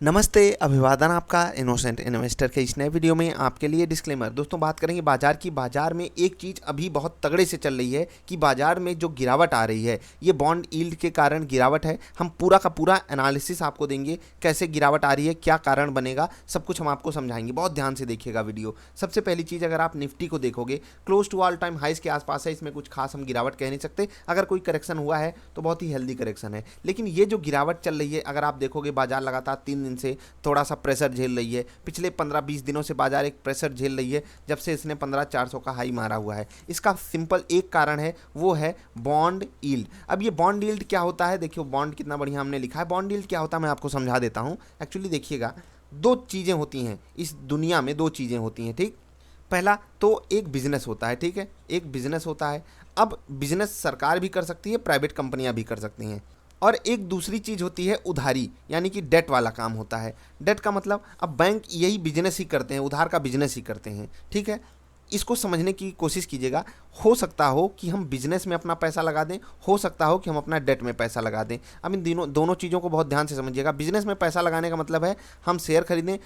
नमस्ते, अभिवादन आपका इनोसेंट इन्वेस्टर के इस नए वीडियो में आपके लिए डिस्क्लेमर। दोस्तों बात करेंगे बाजार की। बाजार में एक चीज़ अभी बहुत तगड़े से चल रही है कि बाजार में जो गिरावट आ रही है ये बॉन्ड यील्ड के कारण गिरावट है। हम पूरा का पूरा एनालिसिस आपको देंगे, कैसे गिरावट आ रही है, क्या कारण बनेगा, सब कुछ हम आपको समझाएंगे। बहुत ध्यान से देखिएगा वीडियो। सबसे पहली चीज़, अगर आप निफ्टी को देखोगे close to all time highs के आसपास है। इसमें कुछ खास हम गिरावट कह नहीं सकते। अगर कोई करेक्शन हुआ है तो बहुत ही हेल्दी करेक्शन है, लेकिन ये जो गिरावट चल रही है, अगर आप देखोगे बाजार लगातार 3 दिन से थोड़ा सा प्रेशर झेल रही है। पिछले 15-20 दिनों से बाजार एक प्रेशर झेल रही है, जब से इसने 15,400 का हाई मारा हुआ है। इसका सिंपल एक कारण है, वो है बॉन्ड यील्ड। अब ये बॉन्ड यील्ड क्या होता है, देखियो बॉन्ड कितना बढ़िया हमने लिखा है। बॉन्ड यील्ड क्या होता है मैं आपको समझा देता हूँ। एक्चुअली देखिएगा, दो चीज़ें होती हैं इस दुनिया में, दो चीज़ें होती हैं, ठीक। पहला तो एक बिजनेस होता है, ठीक है, एक बिजनेस होता है। अब बिजनेस सरकार भी कर सकती है, प्राइवेट कंपनियां भी कर सकती हैं। और एक दूसरी चीज़ होती है उधारी, यानी कि डेट वाला काम होता है। डेट का मतलब, अब बैंक यही बिजनेस ही करते हैं, उधार का बिजनेस ही करते हैं, ठीक है। इसको समझने की कोशिश कीजिएगा। हो सकता हो कि हम बिजनेस में अपना पैसा लगा दें, हो सकता हो कि हम अपना डेट में पैसा लगा दें। अब इन दोनों चीज़ों को बहुत ध्यान से समझिएगा। बिजनेस में पैसा लगाने का मतलब है हम शेयर खरीदें,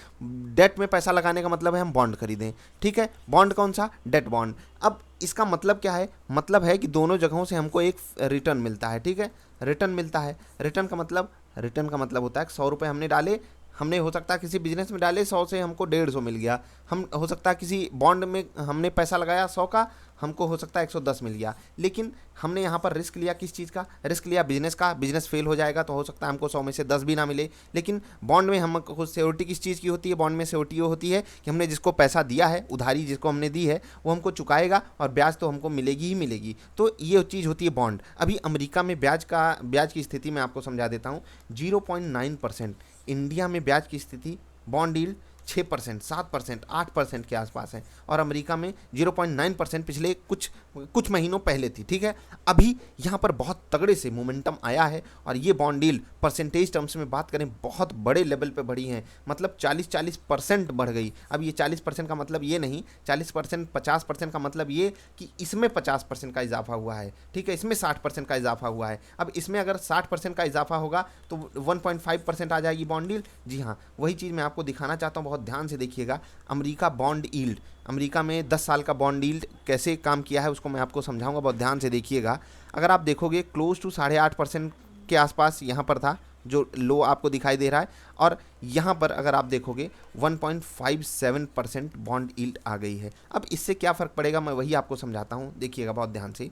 डेट में पैसा लगाने का मतलब है हम बॉन्ड खरीदें, ठीक है। बॉन्ड कौन सा? Debt bond. अब इसका मतलब क्या है? मतलब है कि दोनों जगहों से हमको एक रिटर्न मिलता है, ठीक है, रिटर्न मिलता है। रिटर्न का मतलब होता है कि 100 रुपये हमने डाले, हमने हो सकता है किसी बिजनेस में डाले 100 से हमको 150 मिल गया। हम हो सकता है किसी बॉन्ड में हमने पैसा लगाया 100 का, हमको हो सकता है 110 मिल गया। लेकिन हमने यहाँ पर रिस्क लिया, किस चीज़ का रिस्क लिया? बिजनेस का। बिजनेस फेल हो जाएगा तो हो सकता है हमको 100 में से 10 भी ना मिले। लेकिन बॉन्ड में हमको सिक्योरिटी किस चीज़ की होती है? बॉन्ड में सिक्योरिटी वो होती है कि हमने जिसको पैसा दिया है, उधारी जिसको हमने दी है, वो हमको चुकाएगा और ब्याज तो हमको मिलेगी ही मिलेगी। तो ये चीज़ होती है बॉन्ड। अभी अमेरिका में ब्याज की स्थिति मैं आपको समझा देता हूँ। 0.9%। इंडिया में ब्याज की स्थिति बॉन्ड यील्ड 6%, 7%, 8% के आसपास है, और अमेरिका में 0.9% पिछले कुछ महीनों पहले थी, ठीक है। अभी यहाँ पर बहुत तगड़े से मोमेंटम आया है और ये बॉन्ड डील परसेंटेज टर्म्स में बात करें बहुत बड़े लेवल पे बढ़ी हैं, मतलब 40% बढ़ गई। अब ये 40% का मतलब ये नहीं, 40% 50% का मतलब ये कि इसमें 50% का इजाफा हुआ है, ठीक है, इसमें 60% का इजाफा हुआ है। अब इसमें अगर 60% का इजाफा होगा तो 1.5% आ जाएगी बॉन्ड डील। जी हाँ, वही चीज़ मैं आपको दिखाना चाहता हूँ, बहुत ध्यान से देखिएगा। अमेरिका बॉन्ड यील्ड, अमेरिका में 10 साल का बॉन्ड यील्ड कैसे काम किया है उसको मैं आपको समझाऊंगा, बहुत ध्यान से देखिएगा। अगर आप देखोगे क्लोज टू 8.5% के आसपास यहाँ पर था, जो लो आपको दिखाई दे रहा है, और यहाँ पर अगर आप देखोगे 1.57% बॉन्ड यील्ड आ गई है। अब इससे क्या फ़र्क पड़ेगा मैं वही आपको समझाता हूँ, देखिएगा बहुत ध्यान से।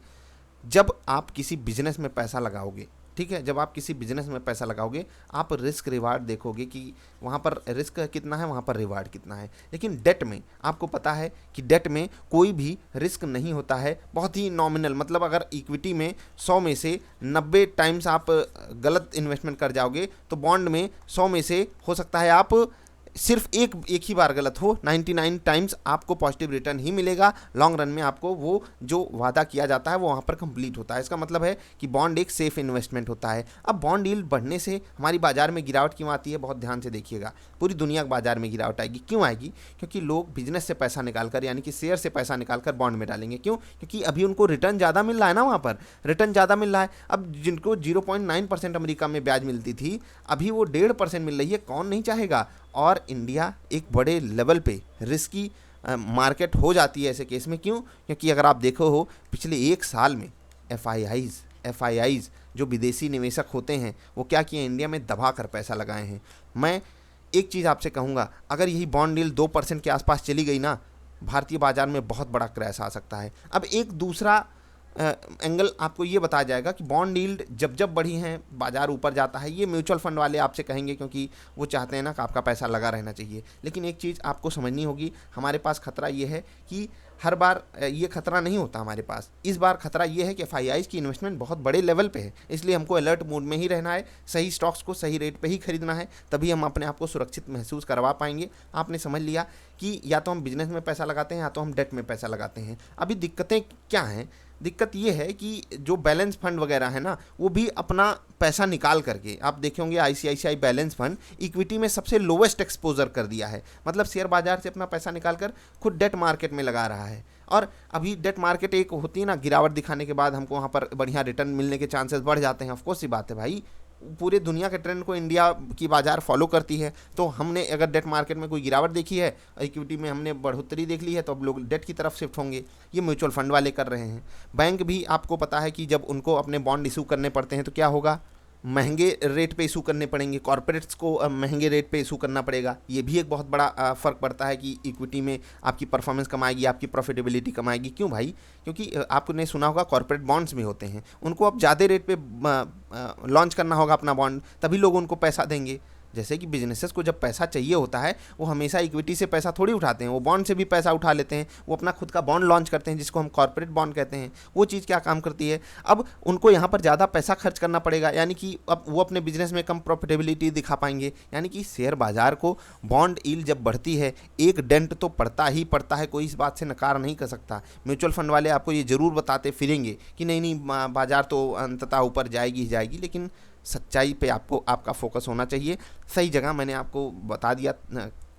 जब आप किसी बिजनेस में पैसा लगाओगे, ठीक है, जब आप किसी बिजनेस में पैसा लगाओगे, आप रिस्क रिवार्ड देखोगे कि वहाँ पर रिस्क कितना है, वहाँ पर रिवार्ड कितना है। लेकिन डेट में आपको पता है कि डेट में कोई भी रिस्क नहीं होता है, बहुत ही नॉमिनल। मतलब अगर इक्विटी में 100 में से 90 टाइम्स आप गलत इन्वेस्टमेंट कर जाओगे, तो बॉन्ड में 100 में से हो सकता है आप सिर्फ एक ही बार गलत हो, 99 टाइम्स आपको पॉजिटिव रिटर्न ही मिलेगा। लॉन्ग रन में आपको वो जो वादा किया जाता है वो वहाँ पर कंप्लीट होता है। इसका मतलब है कि बॉन्ड एक सेफ इन्वेस्टमेंट होता है। अब बॉन्ड यील्ड बढ़ने से हमारी बाजार में गिरावट क्यों आती है, बहुत ध्यान से देखिएगा। पूरी दुनिया के बाजार में गिरावट आएगी, क्यों आएगी? क्योंकि लोग बिजनेस से पैसा निकालकर, यानी कि शेयर से पैसा निकालकर बॉन्ड में डालेंगे। क्यों? क्योंकि अभी उनको रिटर्न ज़्यादा मिल रहा है ना, वहाँ पर रिटर्न ज़्यादा मिल रहा है। अब जिनको 0.9% अमेरिका में ब्याज मिलती थी, अभी वो 1.5% मिल रही है। कौन नहीं चाहेगा? और इंडिया एक बड़े लेवल पे रिस्की मार्केट हो जाती है ऐसे केस में। क्यों? क्योंकि अगर आप देखो हो पिछले 1 साल में एफआईआईज जो विदेशी निवेशक होते हैं वो क्या किए, इंडिया में दबा कर पैसा लगाए हैं। मैं एक चीज़ आपसे कहूँगा, अगर यही बॉन्ड यील्ड 2% के आसपास चली गई ना, भारतीय बाजार में बहुत बड़ा क्रैश आ सकता है। अब एक दूसरा एंगल आपको ये बताया जाएगा कि बॉन्ड यील्ड जब जब बढ़ी हैं बाजार ऊपर जाता है। ये म्यूचुअल फंड वाले आपसे कहेंगे, क्योंकि वो चाहते हैं ना कि आपका पैसा लगा रहना चाहिए। लेकिन एक चीज़ आपको समझनी होगी, हमारे पास खतरा ये है कि हर बार ये खतरा नहीं होता हमारे पास। इस बार खतरा ये है कि एफआईआईज की इन्वेस्टमेंट बहुत बड़े लेवल पे है, इसलिए हमको अलर्ट मोड में ही रहना है, सही स्टॉक्स को सही रेट पे ही खरीदना है, तभी हम अपने आप को सुरक्षित महसूस करवा पाएंगे। आपने समझ लिया कि या तो हम बिजनेस में पैसा लगाते हैं या तो हम डेट में पैसा लगाते हैं। अभी दिक्कतें क्या हैं? दिक्कत ये है कि जो बैलेंस फंड वगैरह है ना, वो भी अपना पैसा निकाल करके, आप देखेंगे आईसीआईसीआई बैलेंस फंड इक्विटी में सबसे लोवेस्ट एक्सपोजर कर दिया है। मतलब शेयर बाजार से अपना पैसा निकाल कर खुद डेट मार्केट में लगा रहा है। और अभी डेट मार्केट एक होती है ना, गिरावट दिखाने के बाद हमको वहाँ पर बढ़िया रिटर्न मिलने के चांसेस बढ़ जाते हैं। ऑफकोर्स सी बात है भाई, पूरे दुनिया के ट्रेंड को इंडिया की बाजार फॉलो करती है। तो हमने अगर डेट मार्केट में कोई गिरावट देखी है, इक्विटी में हमने बढ़ोतरी देख ली है, तो अब लोग डेट की तरफ शिफ्ट होंगे। ये म्यूचुअल फंड वाले कर रहे हैं। बैंक भी आपको पता है कि जब उनको अपने बॉन्ड इशू करने पड़ते हैं तो क्या होगा, महंगे रेट पे इशू करने पड़ेंगे, कॉर्पोरेट्स को महंगे रेट पे इशू करना पड़ेगा। ये भी एक बहुत बड़ा फ़र्क पड़ता है कि इक्विटी में आपकी परफॉर्मेंस कम आएगी, आपकी प्रॉफिटेबिलिटी कम आएगी। क्यों भाई? क्योंकि आपने सुना होगा कॉर्पोरेट बॉन्ड्स भी होते हैं, उनको अब ज़्यादा रेट पे लॉन्च करना होगा अपना बॉन्ड, तभी लोग उनको पैसा देंगे। जैसे कि बिजनेसेस को जब पैसा चाहिए होता है, वो हमेशा इक्विटी से पैसा थोड़ी उठाते हैं, वो बॉन्ड से भी पैसा उठा लेते हैं। वो अपना खुद का बॉन्ड लॉन्च करते हैं, जिसको हम कॉर्पोरेट बॉन्ड कहते हैं। वो चीज़ क्या काम करती है, अब उनको यहाँ पर ज़्यादा पैसा खर्च करना पड़ेगा, यानी कि अब वो अपने बिजनेस में कम प्रॉफिटेबिलिटी दिखा पाएंगे। यानी कि शेयर बाजार को बॉन्ड यील्ड जब बढ़ती है, एक डेंट तो पड़ता ही पड़ता है, कोई इस बात से नकार नहीं कर सकता। म्यूचुअल फंड वाले आपको ये ज़रूर बताते फिरेंगे कि नहीं नहीं बाजार तो अंततः ऊपर जाएगी ही जाएगी, लेकिन सच्चाई पे आपका फोकस होना चाहिए। सही जगह मैंने आपको बता दिया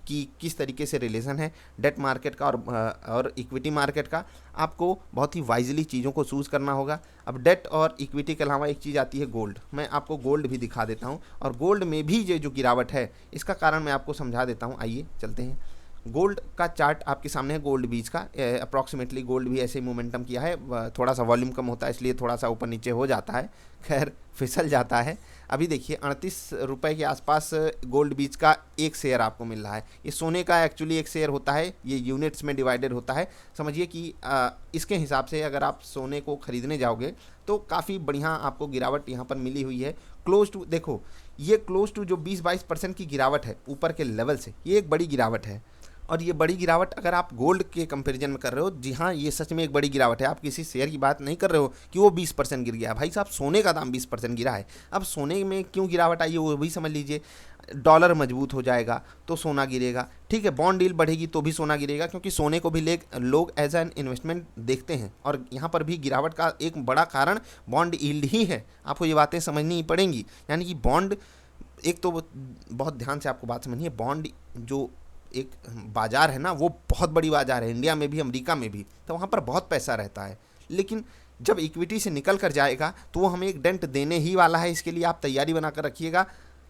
कि किस तरीके से रिलेशन है डेट मार्केट का और इक्विटी मार्केट का। आपको बहुत ही वाइजली चीज़ों को चूज़ करना होगा। अब डेट और इक्विटी के अलावा एक चीज़ आती है गोल्ड। मैं आपको गोल्ड भी दिखा देता हूँ, और गोल्ड में भी ये जो गिरावट है इसका कारण मैं आपको समझा देता हूँ। आइए चलते हैं। गोल्ड का चार्ट आपके सामने है, गोल्ड बीच का। अप्रॉक्सीमेटली गोल्ड भी ऐसे ही मोमेंटम किया है, थोड़ा सा वॉल्यूम कम होता है इसलिए थोड़ा सा ऊपर नीचे हो जाता है, खैर फिसल जाता है। अभी देखिए 38 रुपये के आसपास गोल्ड बीच का एक शेयर आपको मिल रहा है। ये सोने का एक्चुअली एक शेयर होता है, ये यूनिट्स में डिवाइडेड होता है। समझिए कि इसके हिसाब से अगर आप सोने को ख़रीदने जाओगे तो काफ़ी बढ़िया आपको गिरावट यहाँ पर मिली हुई है। क्लोज टू, देखो ये क्लोज टू जो 20-22% की गिरावट है ऊपर के लेवल से, ये एक बड़ी गिरावट है। और ये बड़ी गिरावट अगर आप गोल्ड के कंपैरिजन में कर रहे हो, जी हाँ ये सच में एक बड़ी गिरावट है। आप किसी शेयर की बात नहीं कर रहे हो कि वो 20% गिर गया। भाई साहब सोने का दाम 20% गिरा है। अब सोने में क्यों गिरावट आई है वो भी समझ लीजिए। डॉलर मजबूत हो जाएगा तो सोना गिरेगा, ठीक है, बॉन्ड डील बढ़ेगी तो भी सोना गिरेगा, क्योंकि सोने को भी लोग एज एन इन्वेस्टमेंट देखते हैं। और यहाँ पर भी गिरावट का एक बड़ा कारण बॉन्ड यील्ड ही है। आपको ये बातें समझनी पड़ेंगी। यानी कि बॉन्ड, एक तो बहुत ध्यान से आपको बात समझनी है, बॉन्ड जो एक बाज़ार है ना, वो बहुत बड़ी बाज़ार है, इंडिया में भी अमेरिका में भी, तो वहाँ पर बहुत पैसा रहता है। लेकिन जब इक्विटी से निकल कर जाएगा तो वो हमें एक डेंट देने ही वाला है। इसके लिए आप तैयारी बना कर रखिएगा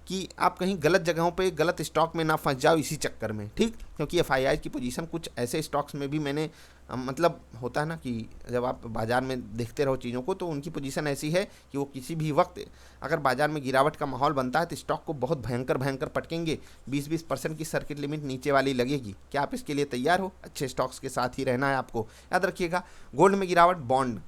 कि आप कहीं गलत जगहों पे गलत स्टॉक में ना फंस जाओ इसी चक्कर में, ठीक। क्योंकि एफआईआई की पोजीशन कुछ ऐसे स्टॉक्स में भी मैंने मतलब होता है ना कि जब आप बाज़ार में देखते रहो चीज़ों को, तो उनकी पोजीशन ऐसी है कि वो किसी भी वक्त अगर बाज़ार में गिरावट का माहौल बनता है तो स्टॉक को बहुत भयंकर भयंकर पटकेंगे। 20% की सर्किट लिमिट नीचे वाली लगेगी। क्या आप इसके लिए तैयार हो? अच्छे स्टॉक्स के साथ ही रहना है आपको, याद रखिएगा। गोल्ड में गिरावट, बॉन्ड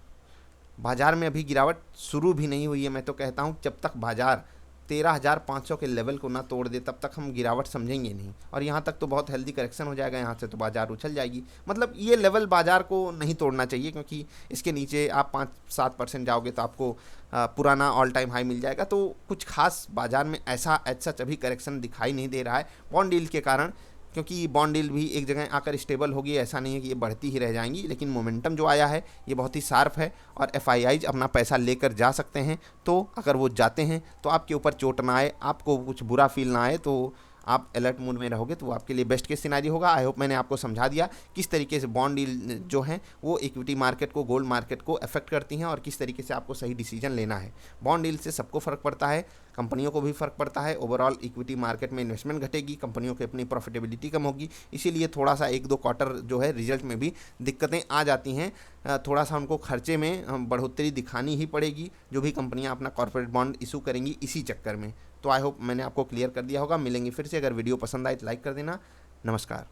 बाज़ार में अभी गिरावट शुरू भी नहीं हुई है। मैं तो कहता हूँ जब तक बाज़ार 13,500 के लेवल को ना तोड़ दे तब तक हम गिरावट समझेंगे नहीं। और यहाँ तक तो बहुत हेल्दी करेक्शन हो जाएगा, यहाँ से तो बाज़ार उछल जाएगी। मतलब ये लेवल बाज़ार को नहीं तोड़ना चाहिए, क्योंकि इसके नीचे आप 5-7% जाओगे तो आपको पुराना ऑल टाइम हाई मिल जाएगा। तो कुछ खास बाज़ार में ऐसा सच अभी करेक्शन दिखाई नहीं दे रहा है बॉन्ड डील के कारण, क्योंकि बॉन्ड डील भी एक जगह आकर स्टेबल होगी। ऐसा नहीं है कि ये बढ़ती ही रह जाएंगी, लेकिन मोमेंटम जो आया है ये बहुत ही शार्प है। और एफआईआईज अपना पैसा लेकर जा सकते हैं, तो अगर वो जाते हैं तो आपके ऊपर चोट ना आए, आपको कुछ बुरा फील ना आए, तो आप अलर्ट मोड में रहोगे तो वो आपके लिए बेस्ट केस सिनेरियो होगा। आई होप मैंने आपको समझा दिया किस तरीके से बॉन्ड डील जो है वो इक्विटी मार्केट को, गोल्ड मार्केट को अफेक्ट करती हैं, और किस तरीके से आपको सही डिसीजन लेना है। बॉन्ड डील से सबको फ़र्क पड़ता है, कंपनियों को भी फ़र्क पड़ता है। ओवरऑल इक्विटी मार्केट में इन्वेस्टमेंट घटेगी, कंपनियों की अपनी प्रॉफिटेबिलिटी कम होगी, इसीलिए थोड़ा सा 1-2 क्वार्टर जो है रिजल्ट में भी दिक्कतें आ जाती हैं। थोड़ा सा उनको खर्चे में बढ़ोतरी दिखानी ही पड़ेगी, जो भी कंपनियां अपना कॉर्पोरेट बॉन्ड इशू करेंगी इसी चक्कर में। तो आई होप मैंने आपको क्लियर कर दिया होगा। मिलेंगे फिर से। अगर वीडियो पसंद आए तो लाइक कर देना। नमस्कार।